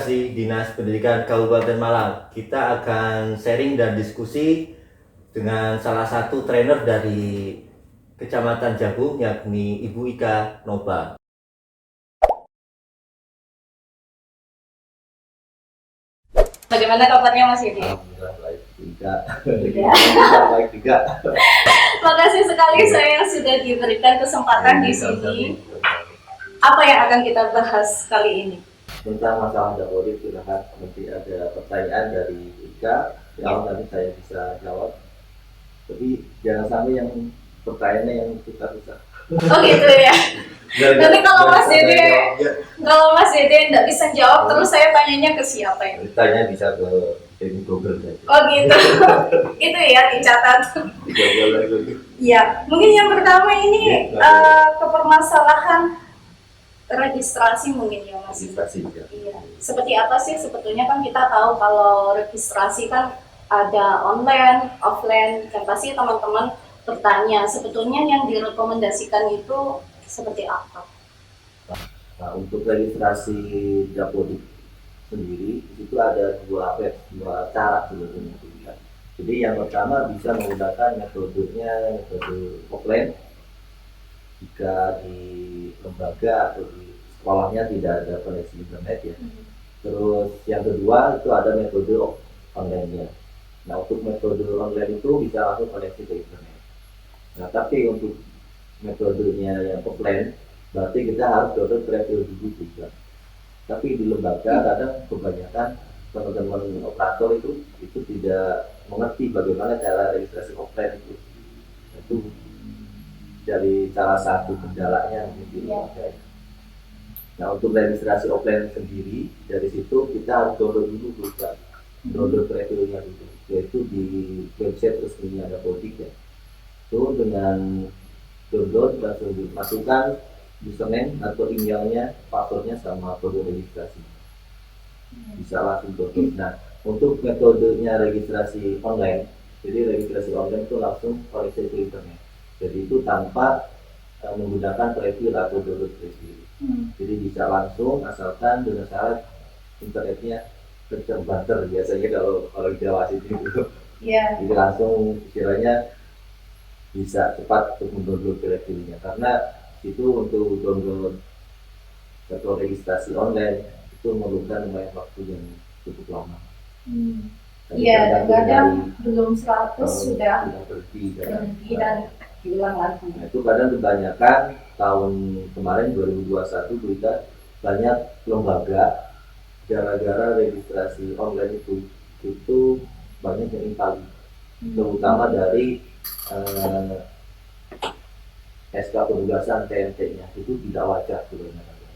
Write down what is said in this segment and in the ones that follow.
Komunikasi Dinas Pendidikan Kabupaten Malang. Kita akan sharing dan diskusi dengan salah satu trainer dari Kecamatan Jabung, yakni Ibu Ika Noba. Bagaimana kabarnya Mas Yudi? Alhamdulillah baik juga. Iya. Baik juga. Makasih sekali saya sudah diberikan kesempatan di sini. Apa yang akan kita bahas kali ini? Tentang masalah dapodik, silakan nanti ada pertanyaan dari Ika, yang nanti saya bisa jawab. Tapi jangan sampai yang pertanyaannya yang susah-susah. Oh gitu ya. Nanti kalau Mas Dede nggak bisa jawab, terus saya tanyanya ke siapa ya? Tanya bisa ke Google saja. Oh gitu. Itu ya dicatat. Iya. Mungkin yang pertama ini kepermasalahan registrasi mungkin ya Mas. Registrasi ya. Iya. Seperti apa sih sebetulnya kan kita tahu kalau registrasi kan ada online, offline, dan pasti teman-teman bertanya sebetulnya yang direkomendasikan itu seperti apa? Nah, untuk registrasi dapodik sendiri itu ada dua cara sebetulnya. Jadi yang pertama bisa menggunakan metode offline jika di lembaga atau di sekolahnya tidak ada koneksi internet ya. Terus yang kedua itu ada metode online-nya. Nah, untuk metode online itu bisa langsung koneksi ke internet. Nah, tapi untuk metodenya yang offline berarti kita harus download profil dulu juga. Tapi di lembaga kadang kebanyakan teman-teman operator itu tidak mengerti bagaimana cara registrasi offline itu. Itu dari salah satu kendalanya mungkin. Nah, untuk registrasi offline sendiri dari situ kita harus download dulu juga, download profilnya dulu, yaitu di website resminya Dapodik ya. Itu dengan download langsung dimasukkan username atau emailnya, passwordnya sama kode registrasi. Bisa langsung download. Nah, untuk metodenya registrasi online, jadi registrasi online itu langsung koneksi ke internet. Jadi itu tanpa menggunakan profil atau download profil. Jadi bisa langsung asalkan dengan syarat internetnya kencang banter biasanya kalau orang Jawa sini gitu. Iya. Jadi langsung istilahnya bisa cepat untuk mendownload profilnya, karena itu untuk download atau registrasi online itu memerlukan lumayan waktu yang cukup lama. Iya, kadang belum 100 sudah berhenti dan diulang lagi. Nah, itu kadang kebanyakan tahun kemarin 2021 kita banyak lembaga gara-gara registrasi online itu banyak yang invali, terutama dari SK penugasan TNT-nya itu tidak wajar sebenarnya.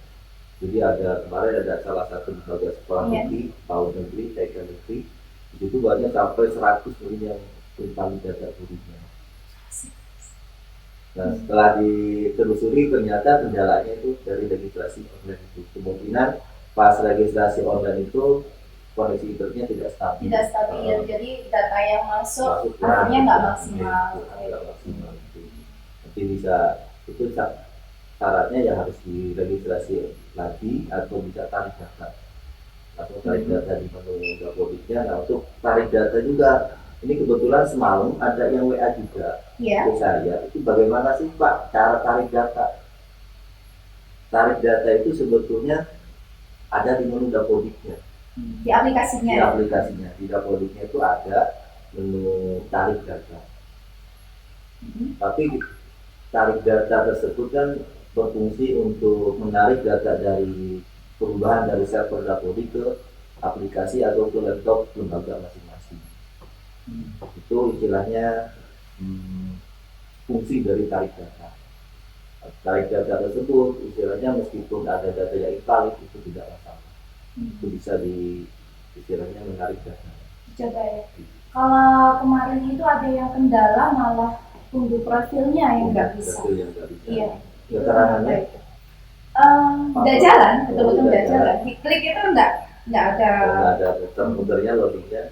Jadi kemarin ada salah satu lembaga sekolah negeri, PAUD negeri, TK negeri, itu banyak sampai 100 yang invali data gurunya. Nah, setelah ditelusuri ternyata kendalanya itu dari registrasi online itu. Kemungkinan pas registrasi online itu koneksi internetnya tidak stabil. Tidak stabil, jadi data yang masuk artinya nggak maksimal. Nanti bisa itu syaratnya yang harus diregistrasi lagi atau bisa tarik data. Atau tarik data di menu Dapodiknya. Nah, untuk tarik data juga ini kebetulan semalam ada yang WA juga ke saya. Itu bagaimana sih Pak cara tarik data? Tarik data itu sebetulnya ada di menu Dapodiknya. Di aplikasinya. Di aplikasinya, di Dapodiknya itu ada menu tarik data. Tapi tarik data tersebut kan berfungsi untuk menarik data dari perubahan dari server Dapodik ke aplikasi atau ke laptop lembaga masing-masing. Itu istilahnya fungsi dari tarik data. Tarik data tersebut istilahnya meskipun ada data yang invalid itu tidak masalah. Itu bisa istilahnya menarik data. Coba ya. Kalau kemarin itu ada yang kendala malah unduh profilnya yang nggak bisa. Iya. Keterangannya? Nggak jalan, betul-betul nggak jalan. Diklik itu nggak ada. Nggak ada muter-muternya loadingnya.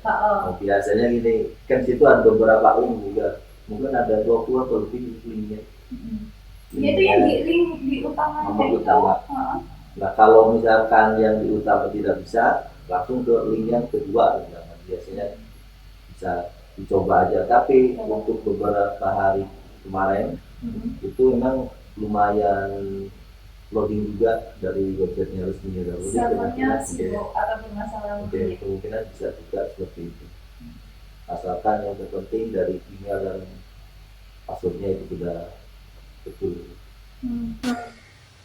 Biasanya gini, kan situ ada beberapa link juga. Mungkin ada 20 atau lebih linknya. Itu yang di link di utama. Nah, kalau misalkan yang di utama tidak bisa, langsung ke link yang kedua. Nah, biasanya bisa dicoba aja, tapi untuk beberapa hari kemarin itu memang lumayan loading juga dari websitenya resmi ya. Servernya sibuk atau bermasalah mungkin. Kemungkinan bisa juga seperti itu. Asalkan yang terpenting dari email dan passwordnya itu sudah betul.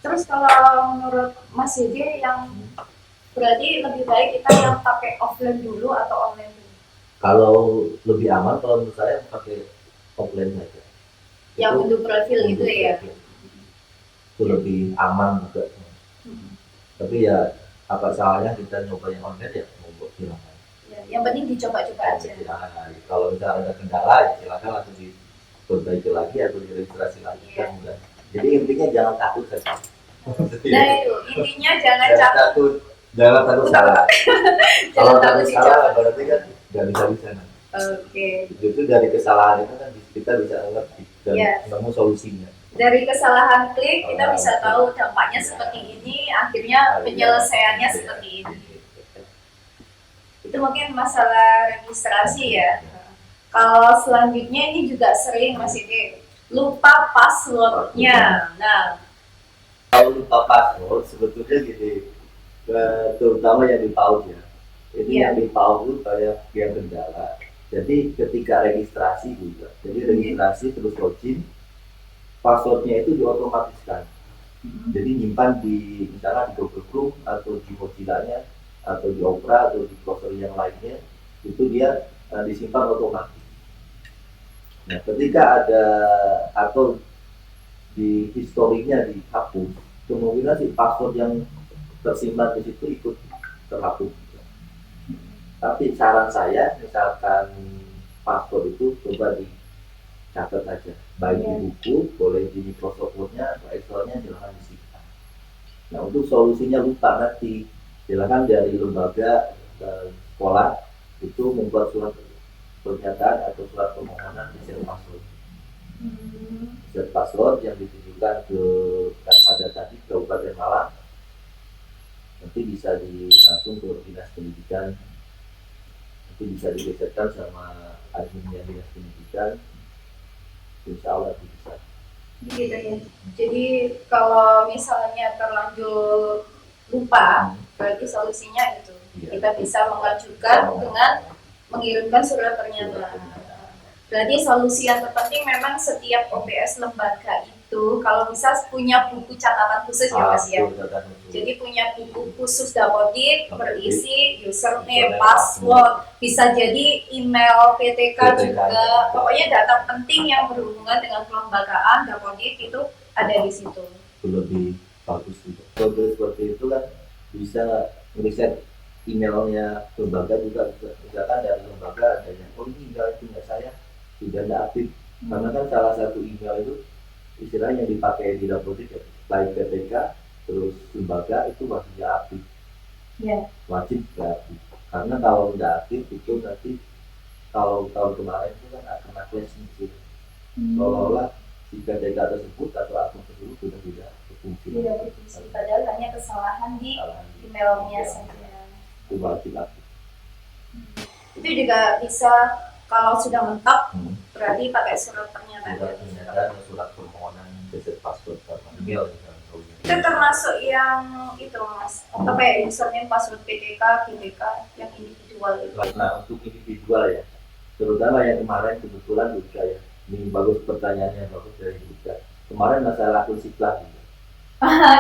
Terus kalau menurut Mas Yudi yang berarti lebih baik kita yang pakai offline dulu atau online dulu? Kalau lebih aman, kalau menurut saya pakai offline aja. Yang untuk profil gitu ya? Itu lebih aman juga. Tapi ya apa salahnya kita nyoba yang online ya, mau silakan. Ya, yang penting dicoba-coba aja. Kalau misalnya ada kendala ya silakan langsung diperbaiki lagi atau diregistrasi lagi. Kan, jadi intinya jangan takut saja. Nah itu intinya jangan takut. Jangan takut salah. Kalau takut salah berarti kan nggak bisa. Oke. Itu dari kesalahan itu kan kita bisa ngerti dan nemu solusinya. Dari kesalahan klik kita bisa tahu dampaknya seperti ini, akhirnya penyelesaiannya seperti ini. Itu mungkin masalah registrasi ya. Kalau selanjutnya ini juga sering Mas Ide lupa passwordnya. Nah, kalau lupa password sebetulnya gini, terutama yang di PAUD ya. Ini yang di PAUD itu kayak yang kendala. Jadi ketika registrasi juga, jadi registrasi terus login, passwordnya itu diotomatiskan. Jadi nyimpan di misalnya di Google Chrome atau di Mozilla-nya atau di Opera atau di browser yang lainnya, itu dia disimpan otomatis. Nah, ketika ada atau di historinya dihapus, kemungkinan si password yang tersimpan di situ ikut terhapus. Tapi saran saya, misalkan password itu coba dicatat aja, baik di buku, boleh di Microsoft Word-nya atau Excel-nya, silahkan disimpan. Nah, untuk solusinya lupa nanti, silahkan dari lembaga sekolah itu membuat surat pernyataan atau surat permohonan reset password. Reset password yang ditujukan ke ada tadi Kabupaten Malang, nanti bisa langsung ke dinas pendidikan, nanti bisa diresetkan sama adminnya dinas pendidikan, insya Allah bisa. Gitu ya. Jadi kalau misalnya terlanjur lupa, berarti solusinya itu kita bisa mengajukan dengan mengirimkan surat pernyataan. Berarti solusi yang terpenting memang setiap OPS lembaga itu kalau bisa punya buku catatan khusus ya Mas ya. Jadi punya buku khusus Dapodik berisi username, password, bisa jadi email PTK juga. Pokoknya data penting yang berhubungan dengan kelembagaan Dapodik itu ada di situ. Lebih bagus juga. Kode seperti itu kan bisa riset emailnya lembaga juga, misalkan dari lembaga ada yang ini email saya sudah tidak aktif, karena kan salah satu email itu istilahnya yang dipakai di Dapodik ya, baik PTK terus lembaga itu masih tidak aktif, wajib tidak aktif, karena kalau tidak aktif itu nanti kalau tahun kemarin itu kan akan ada sim seolah-olah si PTK tersebut atau akun tersebut sudah tidak berfungsi. Padahal hanya kesalahan di emailnya saja. Itu wajib aktif. Itu juga bisa kalau sudah mentok, berarti pakai surat pernyataan. Surat permohonan reset password sama email. Itu termasuk yang itu Mas, apa ya, username password PTK, GTK yang individual itu. Nah, untuk individual ya, terutama yang kemarin kebetulan juga ya, ini bagus pertanyaannya, bagus dari juga. Kemarin masalah akun Siklah juga.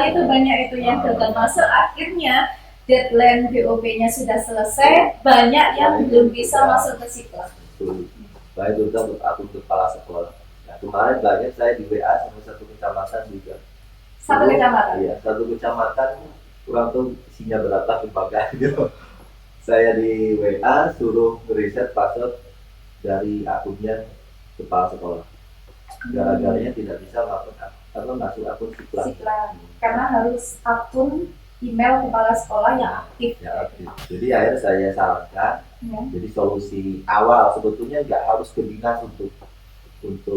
Itu banyak itu yang gagal masuk, akhirnya deadline BOP-nya sudah selesai, banyak yang belum bisa masuk ke Siklah. Baik juga untuk akun kepala sekolah. Nah, kemarin banyak saya di WA sama satu kecamatan juga. Satu kecamatan? Iya, satu kecamatan kurang tahu isinya berapa lembaga gitu. Saya di WA suruh riset password dari akunnya kepala sekolah. Gara-garanya tidak bisa masuk akun Siklah. Karena harus akun email kepala sekolah yang aktif. Jadi akhirnya saya sarankan, jadi solusi awal sebetulnya nggak harus ke dinas untuk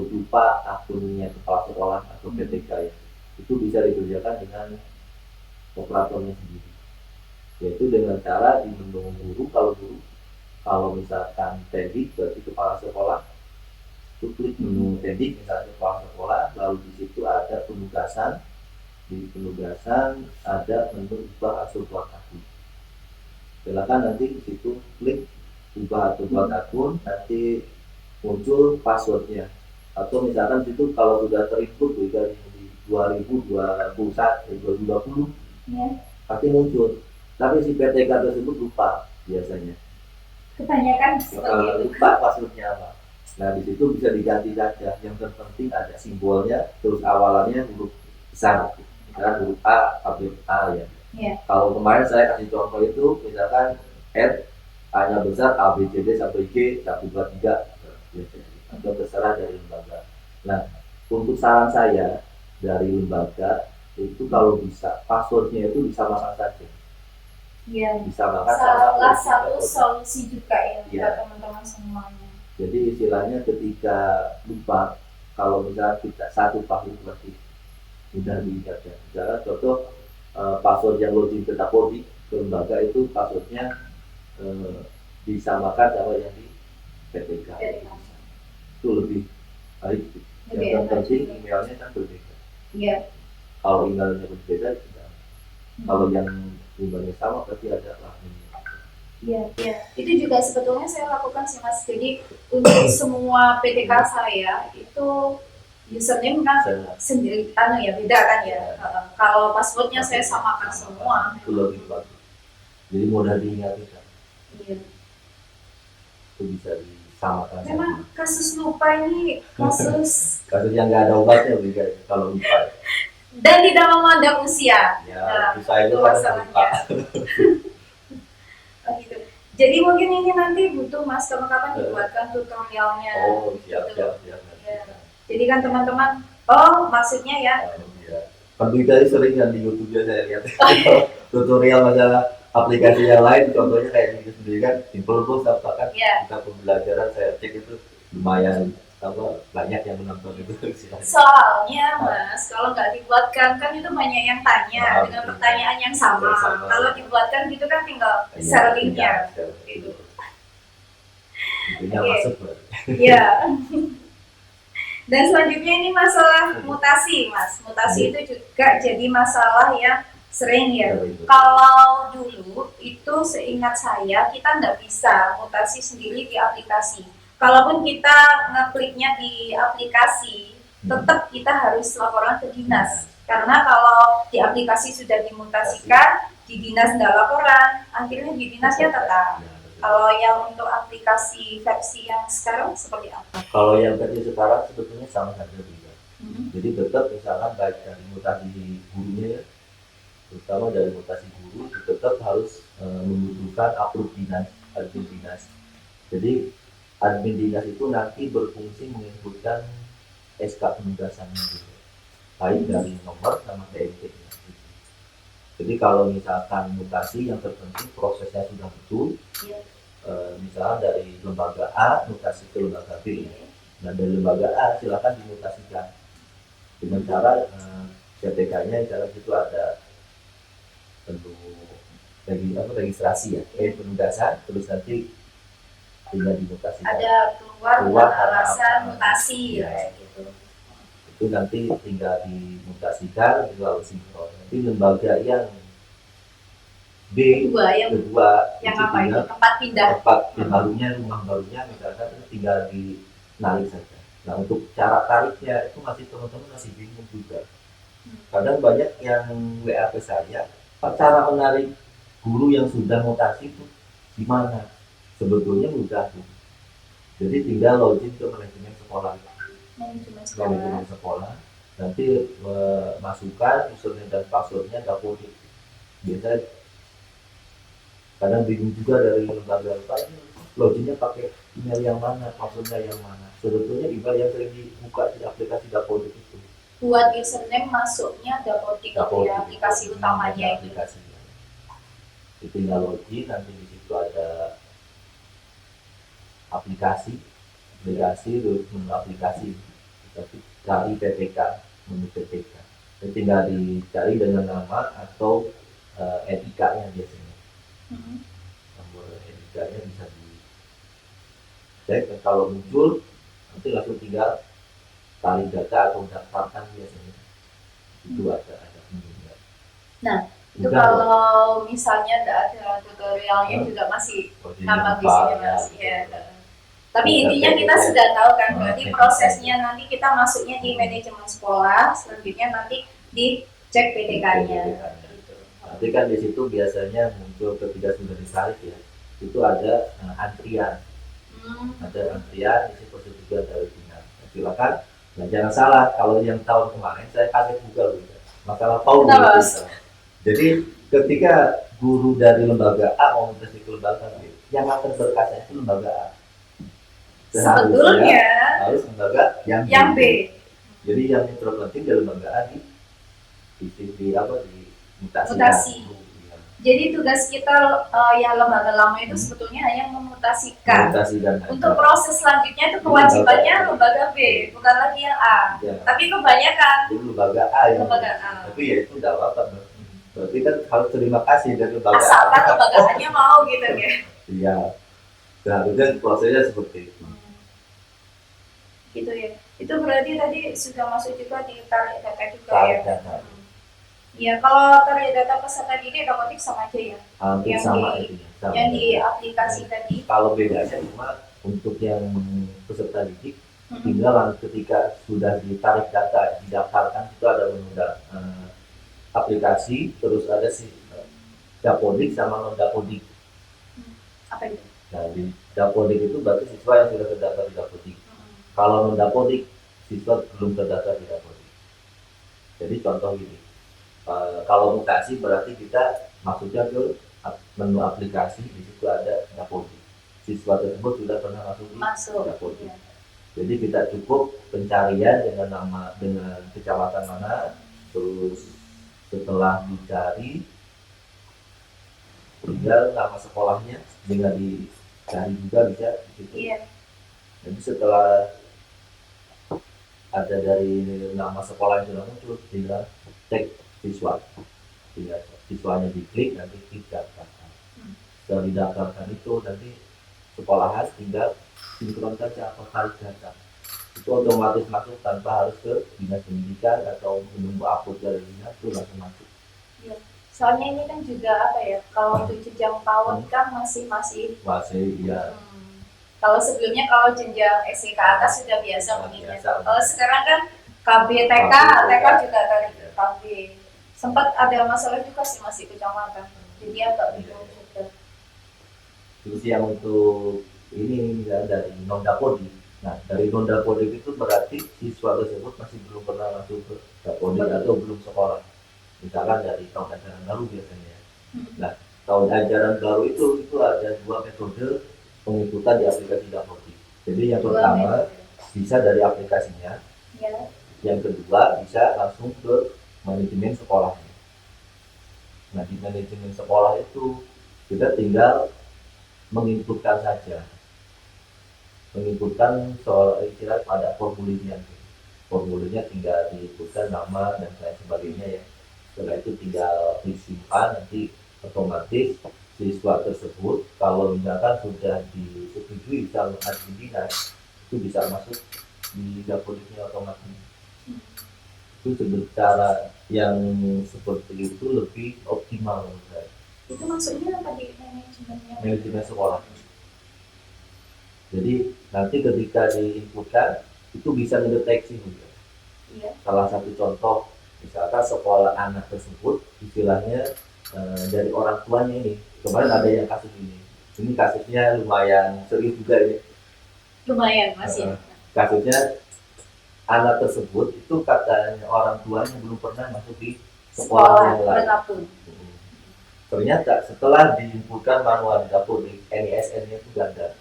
lupa akunnya kepala sekolah atau PTK ya. Itu bisa dikerjakan dengan operatornya sendiri. yaitu dengan cara di menu guru. Kalau misalkan Tendik berarti kepala sekolah, itu klik menu Tendik misalnya kepala sekolah, lalu di situ ada penugasan. Di penugasan ada menu ubah asuh buat akun. Silakan nanti di situ klik ubah asuh buat akun, nanti muncul passwordnya. Atau misalkan situ kalau sudah terinput dari 2021, 2020 Ya. pasti muncul. Tapi si PTK tersebut lupa biasanya. Kebanyakan seperti itu. Lupa passwordnya apa. Nah di situ bisa diganti saja. Yang terpenting ada simbolnya, terus awalannya huruf besar. Misalkan huruf A, update A ya. Ya. Kalau kemarin saya kasih contoh itu, misalkan A-nya besar, A, B, C, D sampai G, 1, 2, 3, atau terserah dari lembaga. Nah, untuk saran saya dari lembaga itu kalau bisa passwordnya itu disamakan saja. Iya. Disamakan salah satu solusi juga ya ya, buat teman-teman semuanya. Jadi istilahnya ketika lupa, kalau misalnya kita satu password berarti mudah diingat ya. Misalnya contoh password yang login ke Dapodik ke lembaga itu passwordnya disamakan sama yang di PTK. Itu lebih baik. Yang penting emailnya kan berbeda. Iya. Kalau emailnya berbeda tidak. Kalau yang emailnya sama pasti ada lah. Iya, iya. Itu juga sebetulnya saya lakukan sih Mas. Jadi untuk semua PTK saya itu username kan sendiri ya beda kan ya. Kalau passwordnya saya samakan semua. Itu lebih bagus. Jadi mudah diingat kan. Iya. Itu bisa disamakan. Memang kasus lupa ini kasus yang nggak ada obatnya kalau lupa. Dan tidak memandang usia. Ya, itu masalahnya. Gitu. Jadi mungkin ini nanti butuh Mas kapan-kapan dibuatkan tutorialnya. Oh, siap. Ya. Jadi kan teman-teman, oh maksudnya ya. Kan dari sering kan di YouTube saya lihat tutorial masalah aplikasi yang lain, contohnya kayak ini sendiri kan, simple bos apa kan, kita pembelajaran saya cek itu lumayan banyak yang menonton itu. Soalnya Mas, kalau nggak dibuatkan kan itu banyak yang tanya dengan pertanyaan yang sama. Kalau dibuatkan gitu kan tinggal share linknya. Gitu. Intinya masuk. Iya. Dan selanjutnya ini masalah mutasi, Mas. Mutasi itu juga jadi masalah yang sering ya. Kalau dulu itu seingat saya kita nggak bisa mutasi sendiri di aplikasi. Kalaupun kita ngekliknya di aplikasi, tetap kita harus laporan ke dinas. Karena kalau di aplikasi sudah dimutasikan, di dinas nggak laporan, akhirnya di dinasnya tetap. Kalau yang untuk aplikasi versi yang sekarang seperti apa? Kalau yang versi sekarang sebetulnya sama saja juga. Jadi tetap misalkan baik dari mutasi gurunya, terutama dari mutasi guru, tetap harus membutuhkan approve dinas, admin dinas. Jadi admin dinas itu nanti berfungsi menginputkan SK penugasannya gitu, baik dari nomor sama TNT. Jadi kalau misalkan mutasi yang terpenting prosesnya sudah betul, misalnya dari lembaga A mutasi ke lembaga B, dan dari lembaga A silakan dimutasikan dengan cara CTK-nya dalam situ ada tentu registrasi ya, penugasan, terus nanti tinggal dimutasikan. Ada keluar alasan mutasi ya gitu. Itu nanti tinggal dimutasikan lalu sinkron. Nanti lembaga yang kedua yang apa itu tempat pindah, yang barunya, rumah barunya misalkan tinggal dinarik saja. Nah untuk cara tariknya itu teman-teman masih bingung juga. Kadang banyak yang WA ke saya, Pak, cara menarik guru yang sudah mutasi itu gimana? Sebetulnya mudah tuh. Jadi tinggal login ke manajemen sekolah. Nanti masukkan username dan passwordnya Dapodik. Biasanya kadang bingung juga dari lembaga apa, loginnya pakai email yang mana, passwordnya yang mana. Sebetulnya email yang sering dibuka di aplikasi Dapodik itu. Buat username masuknya Dapodik ya, aplikasi utamanya itu. Tinggal login, nanti di situ ada aplikasi terus menu aplikasi, cari PPK, menu PPK. Jadi tinggal dicari dengan nama atau NIK-nya biasanya. nomor NIK-nya bisa dicek, dan kalau muncul nanti langsung tinggal cari data atau daftarkan biasanya itu ada ininya. Nah, itu Mudah, kalau misalnya ada tutorialnya juga masih sama di sini Mas. Ya. Tapi intinya kita sudah tahu kan, berarti prosesnya nanti kita masuknya di manajemen sekolah, selanjutnya nanti dicek PTK-nya. Nanti kan di situ biasanya muncul ketika sudah ditarik ya, itu ada antrian. Ada antrian, isi persetujuan dari dinas. Nah, silakan. Nah, jangan salah, kalau yang tahun kemarin saya kaget juga loh, masalah PAUD. Jadi ketika guru dari lembaga A mau mutasi ke lembaga B, yang akan berkasnya itu lembaga A. Sebetulnya harus lembaga yang B. Jadi yang terpenting di lembaga A di mutasi. Jadi tugas kita yang lembaga lama itu sebetulnya hanya memutasikan. Untuk proses selanjutnya itu kewajibannya lembaga B, bukan lagi yang A. Ya. Tapi kebanyakan lembaga A yang lembaga A. Tapi ya itu tidak apa-apa. Berarti kan harus terima kasih dari lembaga A. Asalkan lembaga A-nya mau gitu ya. Iya. Seharusnya prosesnya seperti itu. Gitu ya. Itu berarti tadi sudah masuk juga di tarik data juga tarik ya. Data. Ya, kalau tarik data peserta didik otomatis sama aja ya. Yang sama itu. Yang di aplikasi tadi. Kalau bedanya cuma untuk yang peserta didik, tinggal ketika sudah ditarik data, didaftarkan itu ada aplikasi, terus ada si dapodik sama non dapodik. Apa itu? Nah, di dapodik itu berarti siswa yang sudah terdaftar di dapodik. Kalau non dapodik, siswa belum terdaftar di dapodik. Jadi contoh gini, kalau mutasi berarti kita masuknya ke menu aplikasi, di situ ada dapodik. Siswa tersebut sudah pernah masuk di dapodik. Ya. Jadi kita cukup pencarian dengan nama, dengan kecamatan mana, terus setelah dicari tinggal nama sekolahnya dengan dicari juga bisa di situ. Iya. Jadi setelah ada dari nama sekolah yang sudah muncul, tinggal cek siswa. Tinggal siswanya diklik, nanti klik daftarkan. Setelah didaftarkan itu nanti sekolahan tinggal sinkron saja atau tarik data. Itu otomatis masuk tanpa harus ke dinas pendidikan atau menunggu upload dari dinas, itu langsung masuk. Ya. Soalnya ini kan juga apa ya, kalau untuk jenjang PAUD kan masih iya. Kalau sebelumnya kalau jenjang SD ke atas sudah biasa begini. Kalau sekarang kan KB TK juga dari KB. Sempat ada masalah juga sih masih kecamatan. Jadi agak bingung juga. Terus yang untuk ini ya, dari non dapodik. Nah, dari non dapodik itu berarti siswa tersebut masih belum pernah masuk ke dapodik atau belum sekolah. Misalkan dari tahun ajaran baru biasanya. Nah, tahun ajaran baru itu ada 2 metode pengikutan di aplikasi dapodik. Jadi yang pertama bisa dari aplikasinya. Ya. Yang kedua bisa langsung ke manajemen sekolahnya. Nah, di manajemen sekolah itu kita tinggal menginputkan saja. Menginputkan soal istilah pada formulirnya. Formulirnya tinggal diinputkan nama dan lain sebagainya ya. Setelah itu tinggal disimpan, nanti otomatis siswa tersebut kalau misalkan sudah disetujui sama admin dinas itu bisa masuk di dapodiknya otomatis. Itu secara yang seperti itu lebih optimal menurut saya. Itu maksudnya apa di manajemennya? Manajemen sekolah. Jadi nanti ketika diinputkan itu bisa mendeteksi juga. Iya. Salah satu contoh misalkan sekolah anak tersebut istilahnya dari orang tuanya ini kemarin ada yang kasus ini kasusnya lumayan serius juga ini. Lumayan masih. Kasusnya anak tersebut itu katanya orang tuanya belum pernah masuk di sekolah yang lain. Ternyata setelah diinputkan manual di dapodik, NISN-nya itu ganda.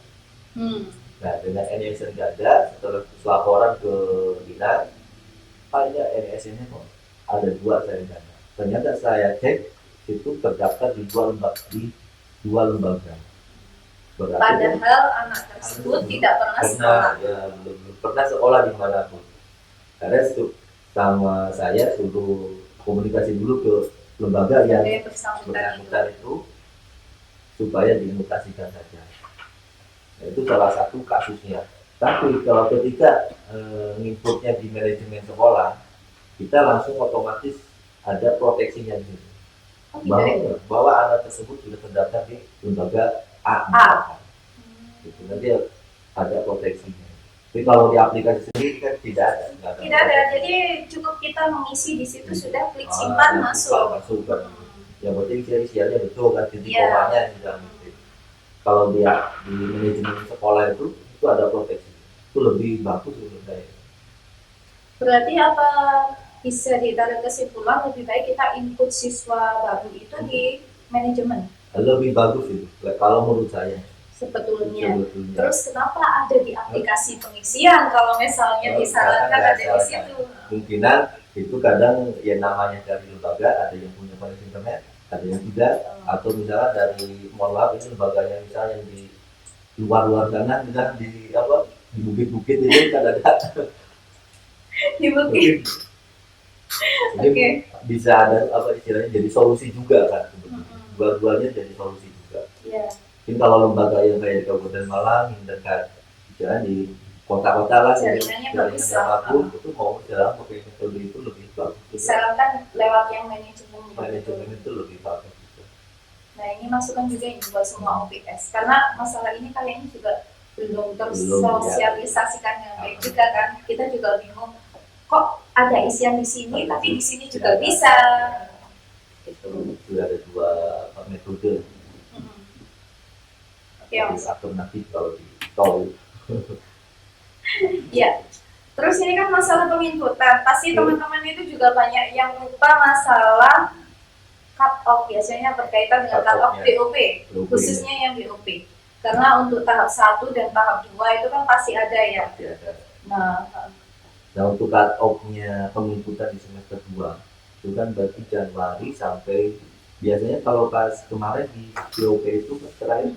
Nah, dengan NISN ganda, setelah laporan ke dinas, ada NISN-nya kok ada 2 saya ganda. Ternyata saya cek itu terdaftar di dua lembaga. Berarti padahal anak tersebut tidak pernah sekolah. Ya, belum pernah sekolah dimanapun. Karena sama saya suruh komunikasi dulu ke lembaga yang bersangkutan itu. supaya dimutasikan saja. Nah, itu salah satu kasusnya. Tapi kalau ketika inputnya di manajemen sekolah, kita langsung otomatis ada proteksinya di situ. Oh, gitu ya? Bahwa anak tersebut sudah terdaftar di lembaga A. Gitu. Nanti ada proteksinya. Tapi kalau di aplikasi sendiri kan tidak ada. Tidak ada, jadi cukup kita mengisi di situ sudah klik simpan masuk. Yang penting isiannya betul kan, titik Iya. komanya juga. Kalau dia di manajemen sekolah itu ada proteksi. Itu lebih bagus menurut saya. Berarti apa bisa ditarik kesimpulan lebih baik kita input siswa baru itu di manajemen Lebih bagus itu kalau menurut saya. sebetulnya. Sebetulnya. Terus kenapa ada di aplikasi pengisian kalau misalnya disarankan ada di situ? Kemungkinan itu kadang ya namanya dari lembaga, ada yang punya koneksi internet, ada yang tidak, atau misalnya dari mohon maaf itu lembaganya misalnya yang di luar sana, misalnya di apa di bukit-bukit itu kan ada Di bukit. jadi Oke. bisa ada apa istilahnya jadi solusi juga kan, dua-duanya jadi solusi juga. Iya. Mungkin kalau lembaga yang kayak di Kabupaten Malang yang dekat misalnya di kota-kota lah Jaringannya bagus lah. bagus, itu mau jalan pakai metode itu lebih bagus. Disarankan lewat yang manajemen. Manajemen itu lebih bagus. Nah, ini masukan juga yang buat semua OPS karena masalah ini kayaknya juga belum tersosialisasikan dengan baik juga kan. Kita juga bingung kok ada isian di sini tapi di sini juga bisa. Itu sudah ada dua metode. Oke, Mas. Alternatif kalau di tol. Ya. Terus ini kan masalah penginputan. Pasti teman-teman itu juga banyak yang lupa masalah cut off, biasanya berkaitan dengan cut off BOP, khususnya yang BOP. Karena untuk tahap 1 dan tahap 2 itu kan pasti ada ya. Pasti ada. Nah, untuk cut off-nya penginputan di semester 2 itu kan berarti Januari sampai biasanya kalau pas kemarin di BOP itu terakhir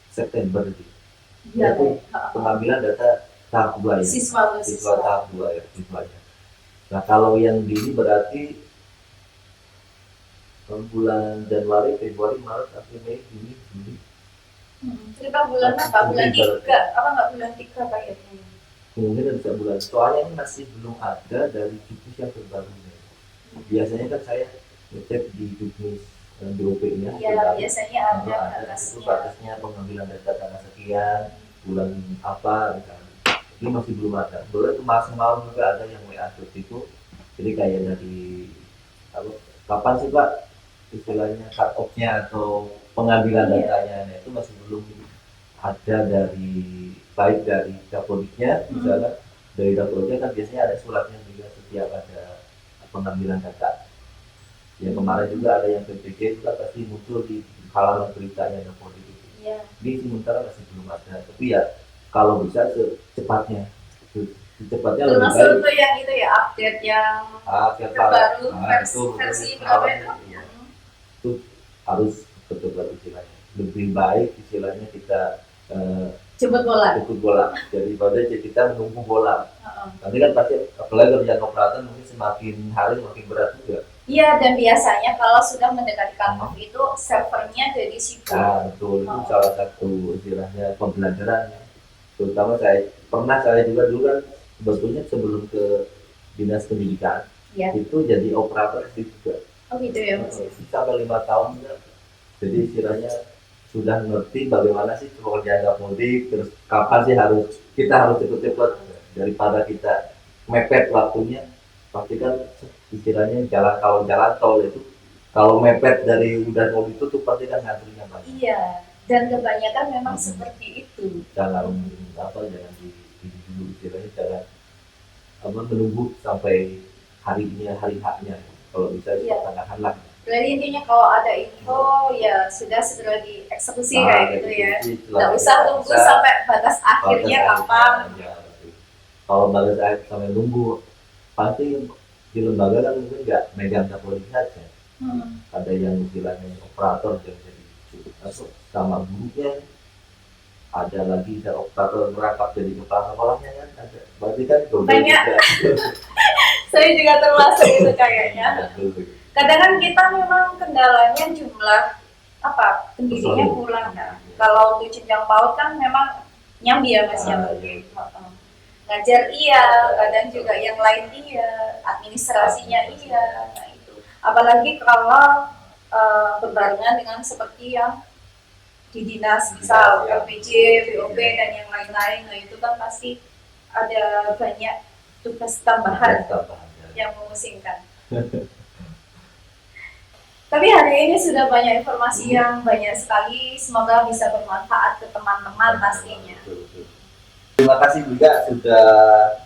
September gitu. ya, Itu pengambilan data tahap 2 ya. siswa tahap 2 ya, siswanya. Nah, kalau yang di ini berarti bulan Januari, Februari, Maret, April, Mei, Juni, Juli. Kita bulan apa? Bulan 3. Apa nggak bulan 3 kayaknya? Mungkin bisa bulan. Soalnya ini masih belum ada dari juknis yang terbaru. Biasanya kan saya ngecek di juknis BOP-nya. Iya, biasanya ada itu batasnya pengambilan data tanggal sekian, bulan apa, misalnya. Ini masih belum ada. Boleh itu maksimal juga ada yang WA itu. Jadi kayak dari kapan sih Pak istilahnya cut off-nya atau pengambilan datanya, nah, itu masih belum ada dari baik dari Dapodiknya, misalnya dari Dapodiknya kan biasanya ada suratnya juga setiap ada pengambilan data. Yang kemarin juga ada yang PPG itu kan pasti muncul di halaman beritanya Dapodik itu. Iya. Ini sementara masih belum ada, tapi ya kalau bisa secepatnya lebih termasuk itu yang itu ya update yang terbaru versi berapa itu? Itu harus betul-betul istilahnya lebih baik istilahnya kita jemput bola daripada kita menunggu bola. Nanti kan pasti apalagi kerjaan operator mungkin semakin hari semakin berat juga. Iya, dan biasanya kalau sudah mendekati cut off itu servernya jadi sibuk. Nah, betul, itu salah satu istilahnya pembelajaran. Terutama saya juga dulu kan sebetulnya sebelum ke dinas pendidikan itu jadi operator juga. Oh gitu ya Mas. Sampai 5 tahun ya. Jadi istilahnya sudah ngerti bagaimana sih pekerjaan Dapodik, terus kapan sih kita harus cepat-cepat daripada kita mepet waktunya. Pasti kan istilahnya kalau jalan tol itu kalau mepet dari udah mau ditutup pasti kan ngantrinya banyak. Iya, dan kebanyakan memang seperti itu. Jangan dulu istilahnya jangan menunggu sampai hari haknya. Kalau bisa pertengahan lah. Berarti intinya kalau ada info ya sudah segera dieksekusi kayak gitu ya. Nggak usah tunggu sampai batas akhirnya kapan. Kalau batas akhir sampai nunggu pasti di lembaga kan mungkin nggak megang Dapodik saja. Ada yang istilahnya operator yang jadi sama gurunya, ada lagi operator merangkap jadi kepala sekolahnya kan ada. Berarti kan banyak. Saya juga termasuk itu kayaknya. Kadang kan kita memang kendalanya jumlah apa pendidiknya Personil. kurang kan. Kalau untuk jenjang PAUD kan memang nyambi ya Mas ya. Iya. Ngajar iya, kadang juga yang lain iya, administrasinya iya. Nah itu. Apalagi kalau berbarengan dengan seperti yang di dinas misal LPJ, BOP dan yang lain-lain, nah itu kan pasti ada banyak tugas tambahan yang memusingkan. Tapi hari ini sudah banyak informasi yang banyak sekali, semoga bisa bermanfaat ke teman-teman pastinya. Terima kasih juga sudah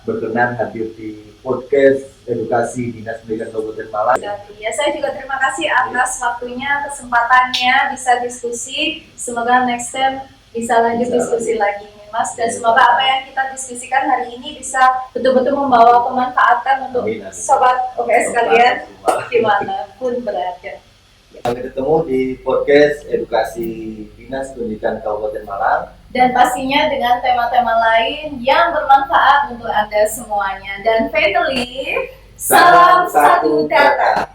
berkenan hadir di podcast edukasi Dinas Pendidikan Kabupaten Malang. Ya, saya juga terima kasih atas waktunya, kesempatannya, bisa diskusi. Semoga next time bisa lanjut diskusi lagi nih Mas. Dan semoga apa yang kita diskusikan hari ini bisa betul-betul membawa pemanfaatan untuk sobat OKS kalian dimanapun berada. Sampai ketemu di podcast edukasi Dinas Pendidikan Kabupaten Malang. Dan pastinya dengan tema-tema lain yang bermanfaat untuk Anda semuanya. Dan finally, salam satu data.